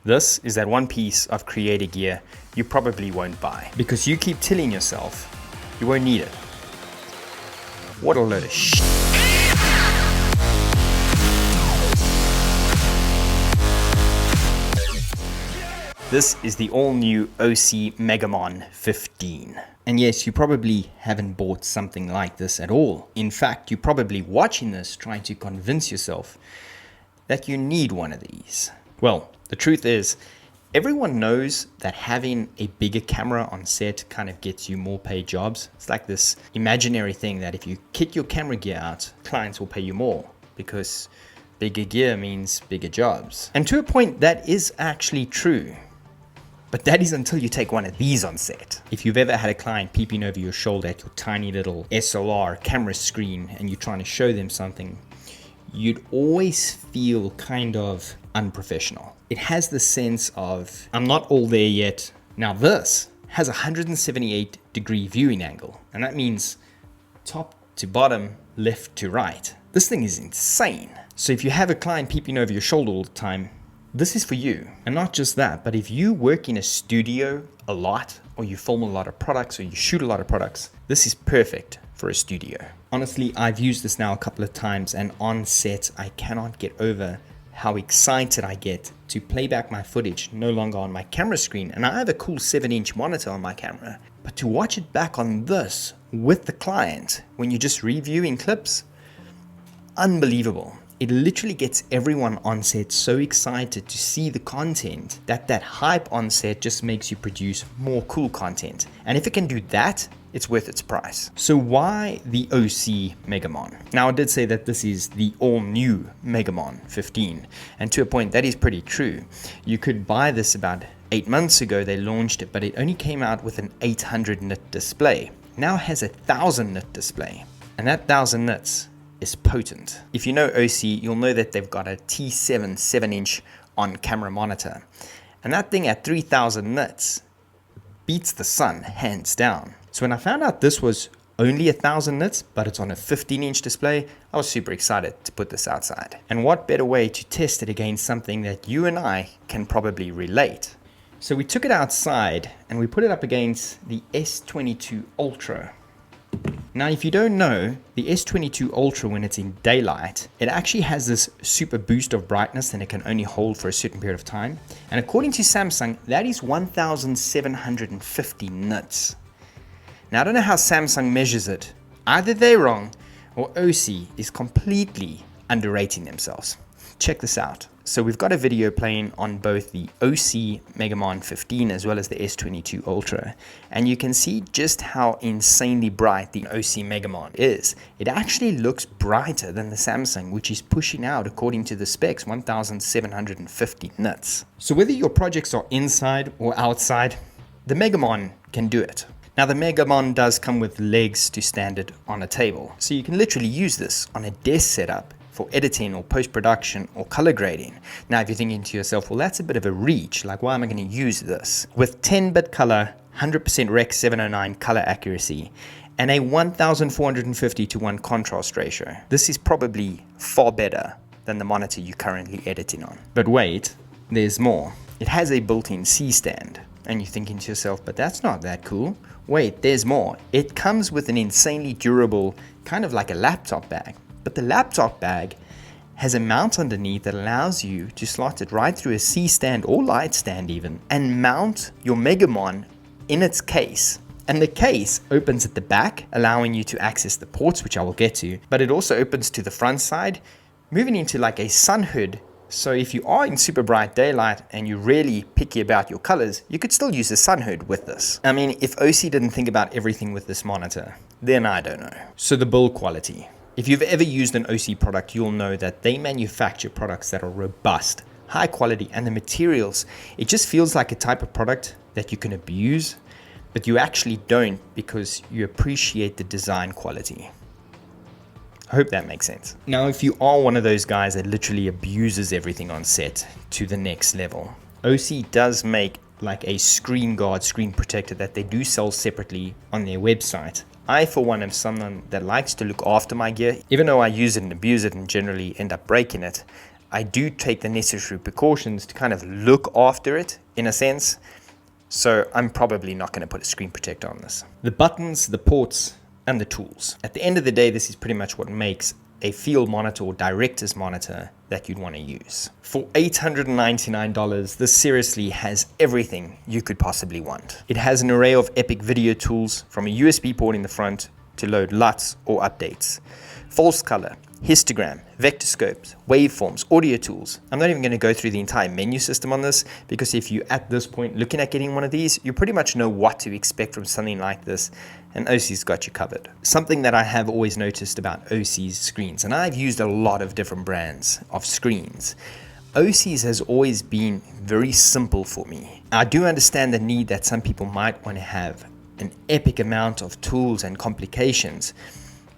This is that one piece of creator gear you probably won't buy because you keep telling yourself you won't need it. What a load of shit. This is the all-new Osee Megamon 15. And yes, you probably haven't bought something like this at all. In fact, you're probably watching this trying to convince yourself that you need one of these. Well, the truth is, everyone knows that having a bigger camera on set kind of gets you more paid jobs. It's like this imaginary thing that if you kit your camera gear out, clients will pay you more because bigger gear means bigger jobs. And to a point, that is actually true. But that is until you take one of these on set. If you've ever had a client peeping over your shoulder at your tiny little SLR camera screen and you're trying to show them something, you'd always feel kind of unprofessional. It has the sense of, I'm not all there yet. Now this has a 178-degree viewing angle, and that means top to bottom, left to right. This thing is insane. So if you have a client peeping over your shoulder all the time, this is for you. And not just that, but if you work in a studio a lot, or you film a lot of products, or you shoot a lot of products, this is perfect for a studio. Honestly, I've used this now a couple of times, and on set, I cannot get over how excited I get to play back my footage no longer on my camera screen. And I have a cool 7-inch monitor on my camera, but to watch it back on this with the client when you're just reviewing clips, unbelievable. It literally gets everyone on set so excited to see the content that hype on set just makes you produce more cool content. And if it can do that, it's worth its price. So why the Osee Megamon? Now, I did say that this is the all-new Megamon 15, and to a point that is pretty true. You could buy this about 8 months ago. They launched it, but it only came out with an 800 nit display. Now it has a 1000 nit display, and that 1000 nits is potent. If you know Osee, you'll know that they've got a T7 7-inch on-camera monitor, and that thing at 3000 nits beats the sun hands down. So when I found out this was only 1000 nits, but it's on a 15-inch display, I was super excited to put this outside. And what better way to test it against something that you and I can probably relate? So we took it outside and we put it up against the S22 Ultra. Now, if you don't know, the S22 Ultra, when it's in daylight, it actually has this super boost of brightness and it can only hold for a certain period of time. And according to Samsung, that is 1750 nits. Now, I don't know how Samsung measures it. Either they're wrong or Osee is completely underrating themselves. Check this out. So we've got a video playing on both the Osee Megamon 15 as well as the S22 Ultra. And you can see just how insanely bright the Osee Megamon is. It actually looks brighter than the Samsung, which is pushing out, according to the specs, 1750 nits. So whether your projects are inside or outside, the Megamon can do it. Now, the Megamon does come with legs to stand it on a table. So you can literally use this on a desk setup for editing or post-production or color grading. Now, if you're thinking to yourself, well, that's a bit of a reach. Like, why am I going to use this? With 10-bit color, 100% Rec 709 color accuracy, and a 1450 to 1 contrast ratio, this is probably far better than the monitor you're currently editing on. But wait, there's more. It has a built-in C-stand. And you're thinking to yourself, but that's not that cool. Wait, there's more. It comes with an insanely durable, kind of like a laptop bag. But the laptop bag has a mount underneath that allows you to slot it right through a C-stand or light stand even, and mount your Megamon in its case. And the case opens at the back, allowing you to access the ports, which I will get to, but it also opens to the front side, moving into like a sun hood. So if you are in super bright daylight and you're really picky about your colors, you could still use the sun hood with this. I mean, if Osee didn't think about everything with this monitor, then I don't know. So the build quality. If you've ever used an Osee product, you'll know that they manufacture products that are robust, high quality, and the materials, it just feels like a type of product that you can abuse, but you actually don't because you appreciate the design quality. I hope that makes sense. Now, if you are one of those guys that literally abuses everything on set to the next level, Osee does make like a screen guard, screen protector that they do sell separately on their website. I, for one, am someone that likes to look after my gear. Even though I use it and abuse it and generally end up breaking it, I do take the necessary precautions to kind of look after it in a sense. So I'm probably not going to put a screen protector on this. The buttons, the ports, and the tools. At the end of the day, this is pretty much what makes a field monitor or director's monitor that you'd want to use. For $899, this seriously has everything you could possibly want. It has an array of epic video tools, from a USB port in the front to load LUTs or updates, false color, histogram, vector scopes, waveforms, audio tools. I'm not even going to go through the entire menu system on this, because if you're at this point looking at getting one of these, you pretty much know what to expect from something like this, and Osee's got you covered. Something that I have always noticed about Osee's screens, and I've used a lot of different brands of screens, Osee's has always been very simple for me. I do understand the need that some people might want to have an epic amount of tools and complications,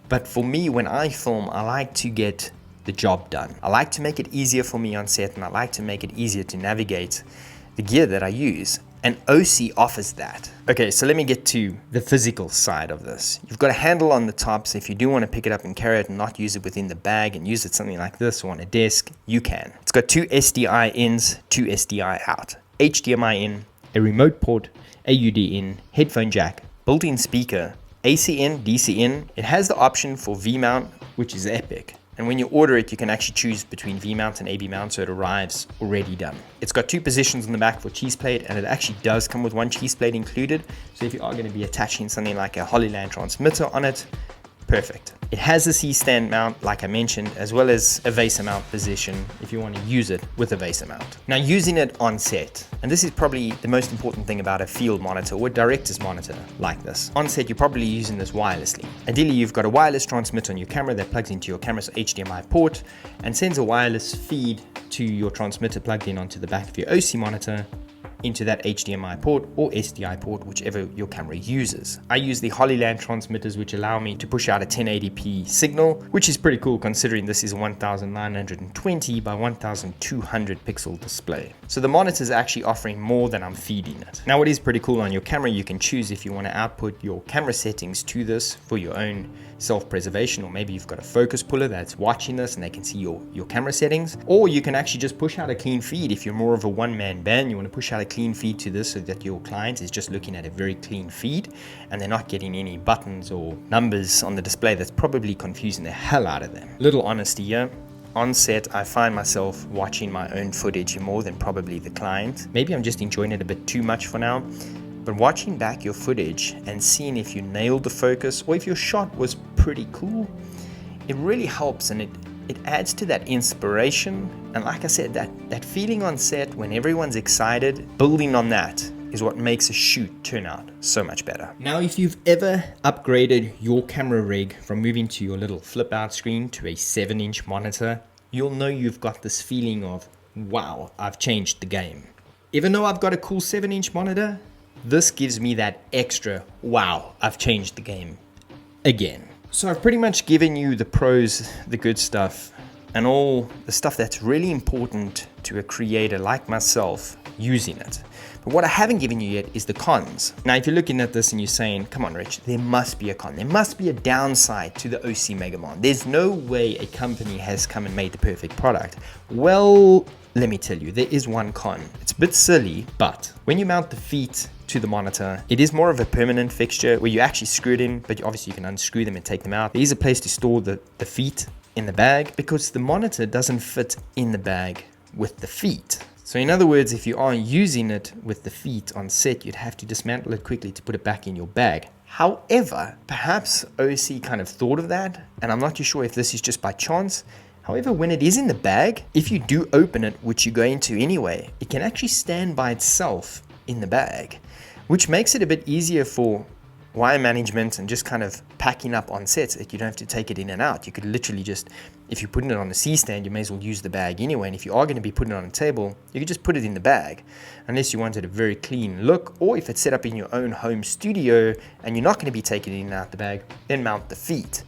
but for me, when I film, I like to get the job done. I like to make it easier for me on set, and I like to make it easier to navigate the gear that I use. And Osee offers that. Okay, so let me get to the physical side of this. You've got a handle on the top, so if you do want to pick it up and carry it and not use it within the bag and use it something like this or on a desk, you can. It's got 2 SDI ins, 2 SDI out, HDMI in, a remote port, AUD in, headphone jack, built-in speaker, AC in, DC in. It has the option for V-mount, which is epic. And when you order it, you can actually choose between V-mount and AB mount, so it arrives already done. It's got 2 positions on the back for cheese plate, and it actually does come with 1 cheese plate included. So if you are going to be attaching something like a Hollyland transmitter on it, perfect. It has a C-stand mount, like I mentioned, as well as a VESA mount position if you want to use it with a VESA mount. Now, using it on set, and this is probably the most important thing about a field monitor or a director's monitor like this. On set, you're probably using this wirelessly. Ideally, you've got a wireless transmitter on your camera that plugs into your camera's HDMI port and sends a wireless feed to your transmitter plugged in onto the back of your Osee monitor into that HDMI port or SDI port, whichever your camera uses. I use the Hollyland transmitters, which allow me to push out a 1080p signal, which is pretty cool considering this is a 1920 by 1200 pixel display. So the monitor is actually offering more than I'm feeding it. Now, what is pretty cool on your camera, you can choose if you want to output your camera settings to this for your own self-preservation, or maybe you've got a focus puller that's watching this and they can see your camera settings, or you can actually just push out a clean feed. If you're more of a one-man band, you want to push out a clean feed to this so that your client is just looking at a very clean feed and they're not getting any buttons or numbers on the display that's probably confusing the hell out of them. Little honesty here. On set, I find myself watching my own footage more than probably the client. Maybe I'm just enjoying it a bit too much for now. But watching back your footage and seeing if you nailed the focus or if your shot was pretty cool, it really helps, and it adds to that inspiration. And like I said, that feeling on set when everyone's excited, building on that is what makes a shoot turn out so much better. Now, if you've ever upgraded your camera rig from moving to your little flip out screen to a 7-inch monitor, you'll know you've got this feeling of, wow, I've changed the game. Even though I've got a cool 7-inch monitor, this gives me that extra, wow, I've changed the game again. So I've pretty much given you the pros, the good stuff, and all the stuff that's really important to a creator like myself using it. But what I haven't given you yet is the cons. Now, if you're looking at this and you're saying, come on, Rich, there must be a con. There must be a downside to the Osee Megamon. There's no way a company has come and made the perfect product. Well, let me tell you, there is one con. It's a bit silly, but when you mount the feet to the monitor, it is more of a permanent fixture where you actually screw it in, but obviously you can unscrew them and take them out. There is a place to store the feet in the bag because the monitor doesn't fit in the bag with the feet. So in other words, if you are using it with the feet on set, you'd have to dismantle it quickly to put it back in your bag. However, perhaps Osee kind of thought of that, and I'm not too sure if this is just by chance. However, when it is in the bag, if you do open it, which you go into anyway, it can actually stand by itself in the bag, which makes it a bit easier for wire management and just kind of packing up on sets. That you don't have to take it in and out. You could literally just, if you're putting it on a C-stand, you may as well use the bag anyway. And if you are going to be putting it on a table, you could just put it in the bag, unless you wanted a very clean look, or if it's set up in your own home studio and you're not going to be taking it in and out the bag, then mount the feet.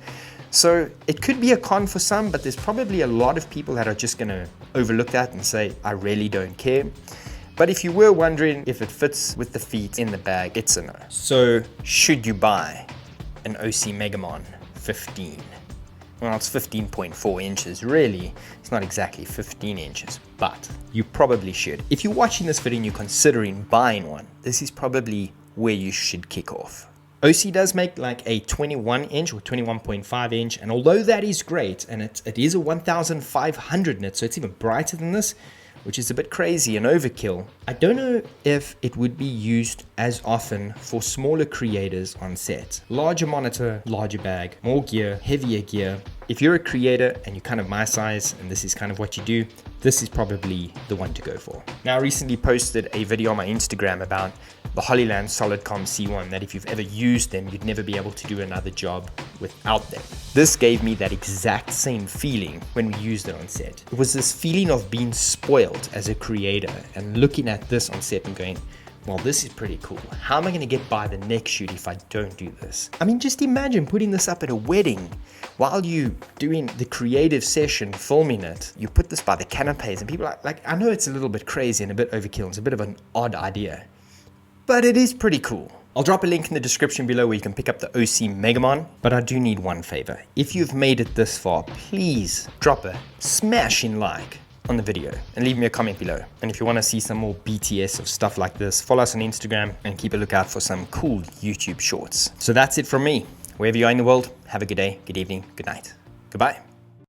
So it could be a con for some, but there's probably a lot of people that are just going to overlook that and say, I really don't care. But if you were wondering if it fits with the feet in the bag, it's a no. So should you buy an Osee Megamon 15? Well, it's 15.4 inches. Really, it's not exactly 15 inches, but you probably should. If you're watching this video and you're considering buying one, this is probably where you should kick off. Osee does make like a 21 inch or 21.5 inch, and although that is great, and it is a 1500 nit, so it's even brighter than this, which is a bit crazy and overkill. I don't know if it would be used as often for smaller creators on set. Larger monitor, larger bag, more gear, heavier gear. If you're a creator and you're kind of my size and this is kind of what you do, this is probably the one to go for. Now, I recently posted a video on my Instagram about the Hollyland Solidcom C1, that if you've ever used them, you'd never be able to do another job without them. This gave me that exact same feeling when we used it on set. It was this feeling of being spoiled as a creator and looking at this on set and going, well, this is pretty cool. How am I gonna get by the next shoot if I don't do this? I mean, just imagine putting this up at a wedding while you doing the creative session, filming it. You put this by the canapes and people are like, I know it's a little bit crazy and a bit overkill. It's a bit of an odd idea, but it is pretty cool. I'll drop a link in the description below where you can pick up the Osee Megamon, but I do need one favor. If you've made it this far, please drop a smashing like on the video and leave me a comment below. And if you want to see some more BTS of stuff like this, follow us on Instagram and keep a lookout for some cool YouTube shorts. So that's it from me. Wherever you are in the world, have a good day, good evening, good night. Goodbye.